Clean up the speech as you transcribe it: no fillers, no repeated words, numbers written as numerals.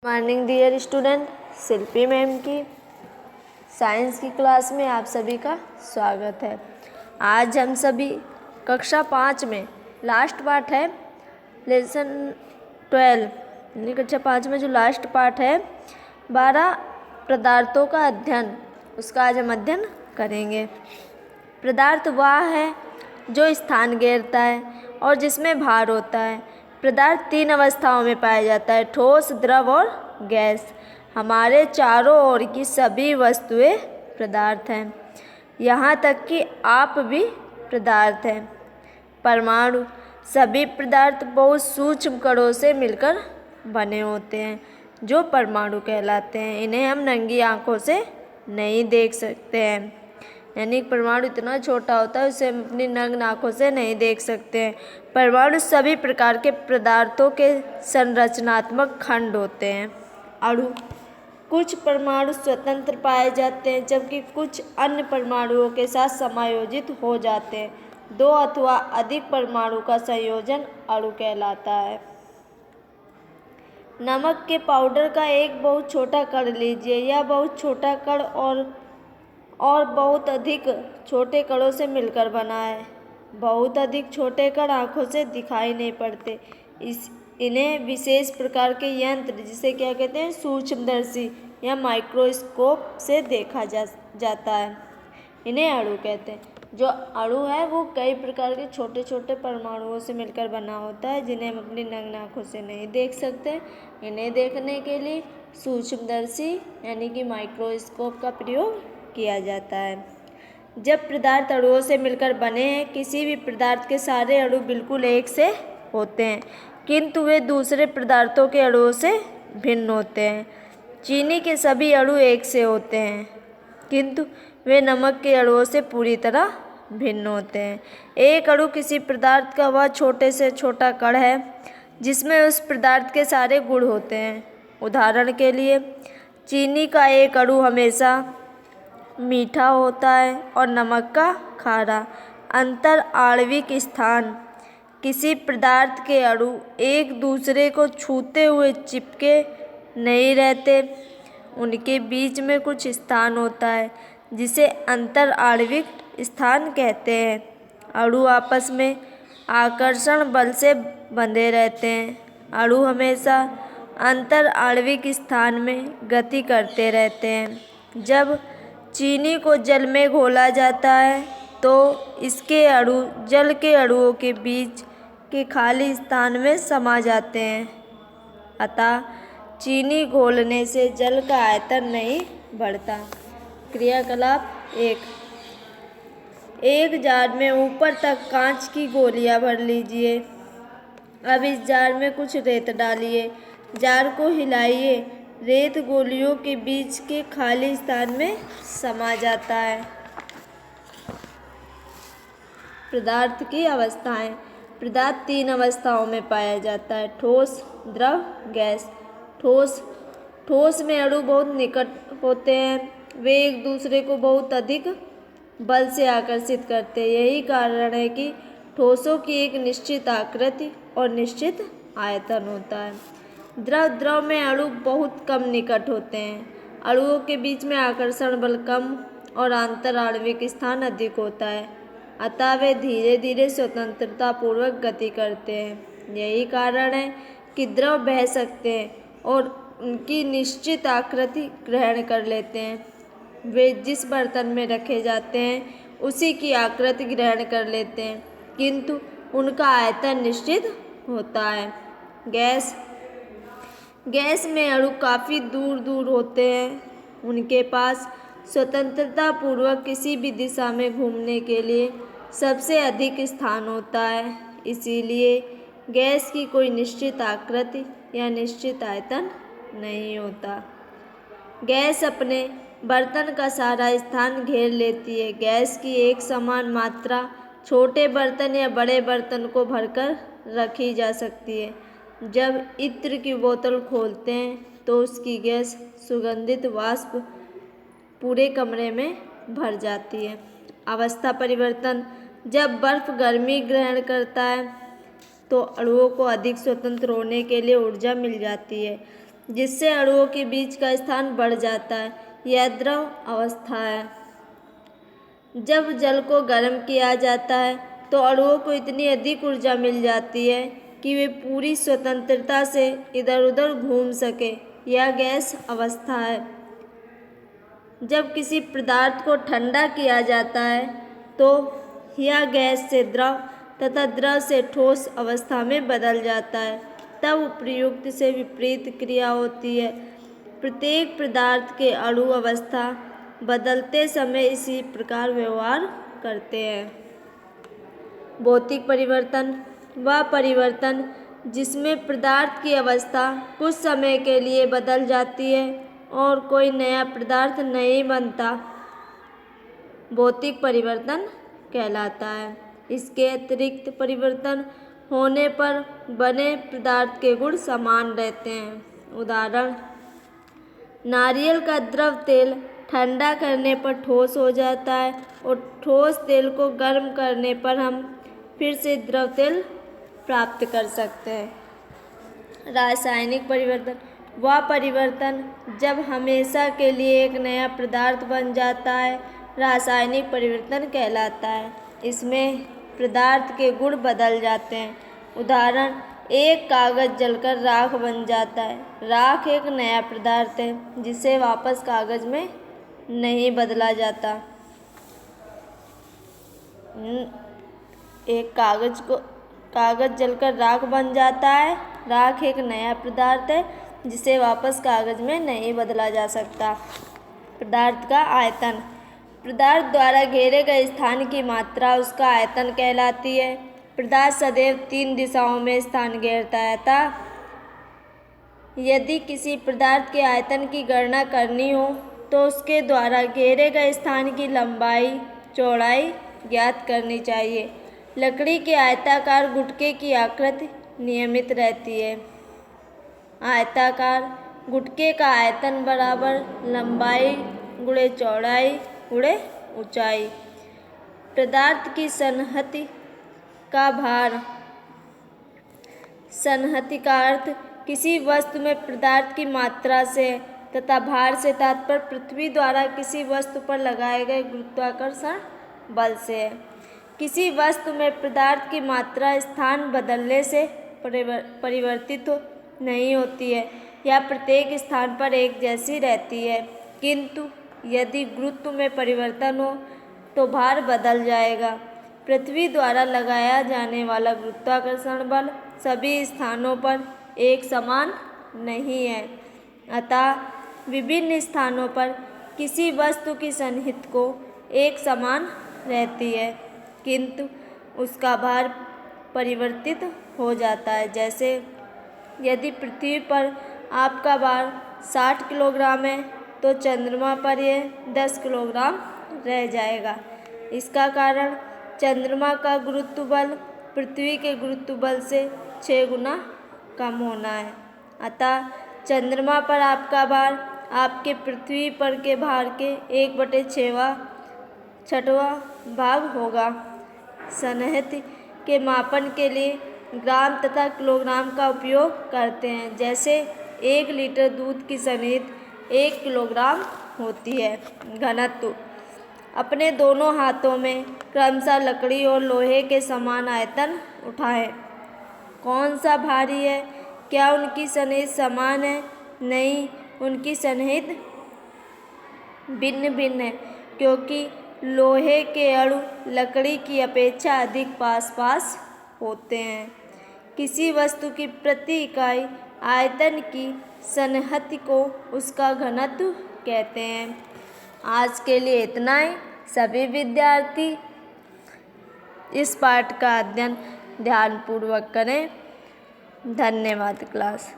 Morning dear student, शिल्पी ma'am की science की class में आप सभी का स्वागत है। आज हम सभी कक्षा 5 में लास्ट पार्ट है लेसन 12 यानी कक्षा 5 में जो लास्ट पार्ट है 12 पदार्थों का अध्ययन, उसका आज हम अध्ययन करेंगे। पदार्थ वह है जो स्थान घेरता है और जिसमें भार होता है। पदार्थ 3 अवस्थाओं में पाया जाता है, ठोस, द्रव और गैस। हमारे चारों ओर की सभी वस्तुएं पदार्थ हैं, यहाँ तक कि आप भी पदार्थ हैं। परमाणु, सभी पदार्थ बहुत सूक्ष्म कणों से मिलकर बने होते हैं जो परमाणु कहलाते हैं। इन्हें हम नंगी आंखों से नहीं देख सकते हैं, यानी परमाणु इतना छोटा होता है उसे हम अपनी नग्न आँखों से नहीं देख सकते हैं। परमाणु सभी प्रकार के पदार्थों के संरचनात्मक खंड होते हैं। अणु, कुछ परमाणु स्वतंत्र पाए जाते हैं जबकि कुछ अन्य परमाणुओं के साथ समायोजित हो जाते हैं। 2 अथवा अधिक परमाणु का संयोजन अणु कहलाता है। नमक के पाउडर का एक बहुत छोटा कण लीजिए। यह बहुत छोटा कण और बहुत अधिक छोटे कणों से मिलकर बना है। बहुत अधिक छोटे कण आँखों से दिखाई नहीं पड़ते। इन्हें विशेष प्रकार के यंत्र, जिसे क्या कहते हैं, सूक्ष्मदर्शी या माइक्रोस्कोप से देखा जाता है। इन्हें अणु कहते हैं। जो अणु है वो कई प्रकार के छोटे छोटे परमाणुओं से मिलकर बना होता है जिन्हें हम अपनी नग्न आँखों से नहीं देख सकते। इन्हें देखने के लिए सूक्ष्मदर्शी यानी कि माइक्रोस्कोप का प्रयोग किया जाता है। जब पदार्थ अणुओं से मिलकर बने हैं, किसी भी पदार्थ के सारे अणु बिल्कुल एक से होते हैं किंतु वे दूसरे पदार्थों के अणुओं से भिन्न होते हैं। चीनी के सभी अणु एक से होते हैं किंतु वे नमक के अणुओं से पूरी तरह भिन्न होते हैं। एक अणु किसी पदार्थ का वह छोटे से छोटा कण है जिसमें उस पदार्थ के सारे गुण होते हैं। उदाहरण के लिए चीनी का एक अणु हमेशा मीठा होता है और नमक का खारा। अंतर आणविक स्थान, किसी पदार्थ के अणु एक दूसरे को छूते हुए चिपके नहीं रहते, उनके बीच में कुछ स्थान होता है जिसे अंतर आणविक स्थान कहते हैं। अणु आपस में आकर्षण बल से बंधे रहते हैं। अणु हमेशा अंतर आणविक स्थान में गति करते रहते हैं। जब चीनी को जल में घोला जाता है तो इसके अणु जल के अणुओं के बीच के खाली स्थान में समा जाते हैं, अतः चीनी घोलने से जल का आयतन नहीं बढ़ता। क्रियाकलाप 1। एक जार में ऊपर तक कांच की गोलियां भर लीजिए। अब इस जार में कुछ रेत डालिए। जार को हिलाइए। रेत गोलियों के बीच के खाली स्थान में समा जाता है। पदार्थ की अवस्थाएं। पदार्थ 3 अवस्थाओं में पाया जाता है, ठोस, द्रव, गैस। ठोस में अणु बहुत निकट होते हैं। वे एक दूसरे को बहुत अधिक बल से आकर्षित करते हैं। यही कारण है कि ठोसों की एक निश्चित आकृति और निश्चित आयतन होता है। द्रव में अणु बहुत कम निकट होते हैं। अणुओं के बीच में आकर्षण बल कम और आंतर आणविक स्थान अधिक होता है, अतः वे धीरे धीरे स्वतंत्रता पूर्वक गति करते हैं। यही कारण है कि द्रव बह सकते हैं और उनकी निश्चित आकृति ग्रहण कर लेते हैं। वे जिस बर्तन में रखे जाते हैं उसी की आकृति ग्रहण कर लेते हैं किंतु उनका आयतन निश्चित होता है। गैस में अणु काफ़ी दूर दूर होते हैं। उनके पास स्वतंत्रता पूर्वक किसी भी दिशा में घूमने के लिए सबसे अधिक स्थान होता है। इसीलिए गैस की कोई निश्चित आकृति या निश्चित आयतन नहीं होता। गैस अपने बर्तन का सारा स्थान घेर लेती है। गैस की एक समान मात्रा छोटे बर्तन या बड़े बर्तन को भरकर रखी जा सकती है। जब इत्र की बोतल खोलते हैं तो उसकी गैस सुगंधित वाष्प पूरे कमरे में भर जाती है। अवस्था परिवर्तन, जब बर्फ गर्मी ग्रहण करता है तो अणुओं को अधिक स्वतंत्र होने के लिए ऊर्जा मिल जाती है। जिससे अणुओं के बीच का स्थान बढ़ जाता है। यह द्रव अवस्था है। जब जल को गर्म किया जाता है तो अणुओं को इतनी अधिक ऊर्जा मिल जाती है कि वे पूरी स्वतंत्रता से इधर उधर घूम सके। यह गैस अवस्था है। जब किसी पदार्थ को ठंडा किया जाता है तो यह गैस से द्रव तथा द्रव से ठोस अवस्था में बदल जाता है। तब उपर्युक्त से विपरीत क्रिया होती है। प्रत्येक पदार्थ के अणु अवस्था बदलते समय इसी प्रकार व्यवहार करते हैं। भौतिक परिवर्तन वह परिवर्तन जिसमें पदार्थ की अवस्था कुछ समय के लिए बदल जाती है और कोई नया पदार्थ नहीं बनता, भौतिक परिवर्तन कहलाता है। इसके अतिरिक्त परिवर्तन होने पर बने पदार्थ के गुण समान रहते हैं। उदाहरण, नारियल का द्रव तेल ठंडा करने पर ठोस हो जाता है और ठोस तेल को गर्म करने पर हम फिर से द्रव तेल प्राप्त कर सकते हैं। रासायनिक परिवर्तन वह परिवर्तन जब हमेशा के लिए एक नया पदार्थ बन जाता है, रासायनिक परिवर्तन कहलाता है। इसमें पदार्थ के गुण बदल जाते हैं। उदाहरण, एक कागज जलकर राख बन जाता है। राख एक नया पदार्थ है जिसे वापस कागज में नहीं बदला जाता। एक कागज जलकर राख बन जाता है। राख एक नया पदार्थ है जिसे वापस कागज में नहीं बदला जा सकता। पदार्थ का आयतन पदार्थ द्वारा घेरे गए स्थान की मात्रा उसका आयतन कहलाती है। पदार्थ सदैव 3 दिशाओं में स्थान घेरता है अतः यदि किसी पदार्थ के आयतन की गणना करनी हो तो उसके द्वारा घेरे गए स्थान की लंबाई चौड़ाई ज्ञात करनी चाहिए। लकड़ी के आयताकार गुटके की आकृति नियमित रहती है। आयताकार गुटके का आयतन बराबर लंबाई गुणे चौड़ाई गुणे ऊंचाई। पदार्थ की संहति का भार संहति का अर्थ किसी वस्तु में पदार्थ की मात्रा से तथा भार से तात्पर्य पृथ्वी द्वारा किसी वस्तु पर लगाए गए गुरुत्वाकर्षण बल से है। किसी वस्तु में पदार्थ की मात्रा स्थान बदलने से परिवर्तित नहीं होती है या प्रत्येक स्थान पर एक जैसी रहती है, किंतु यदि गुरुत्व में परिवर्तन हो तो भार बदल जाएगा। पृथ्वी द्वारा लगाया जाने वाला गुरुत्वाकर्षण बल सभी स्थानों पर एक समान नहीं है, अतः विभिन्न स्थानों पर किसी वस्तु की सन्निहित को एक समान रहती है किंतु उसका भार परिवर्तित हो जाता है। जैसे यदि पृथ्वी पर आपका भार 60 किलोग्राम है तो चंद्रमा पर यह 10 किलोग्राम रह जाएगा। इसका कारण चंद्रमा का गुरुत्व बल पृथ्वी के गुरुत्व बल से 6 गुना कम होना है, अतः चंद्रमा पर आपका भार आपके पृथ्वी पर के भार के 1/6वां भाग होगा। सन्निहित के मापन के लिए ग्राम तथा किलोग्राम का उपयोग करते हैं। जैसे 1 लीटर दूध की सन्निहित 1 किलोग्राम होती है। घनत्व अपने दोनों हाथों में क्रमशः लकड़ी और लोहे के समान आयतन उठाएं। कौन सा भारी है? क्या उनकी सन्निहित समान है? नहीं, उनकी सन्निहित भिन्न भिन्न है क्योंकि लोहे के अणु लकड़ी की अपेक्षा अधिक पास पास होते हैं। किसी वस्तु की प्रति इकाई आयतन की सन्निहित को उसका घनत्व कहते हैं। आज के लिए इतना ही। सभी विद्यार्थी इस पाठ का अध्ययन ध्यानपूर्वक करें। धन्यवाद क्लास।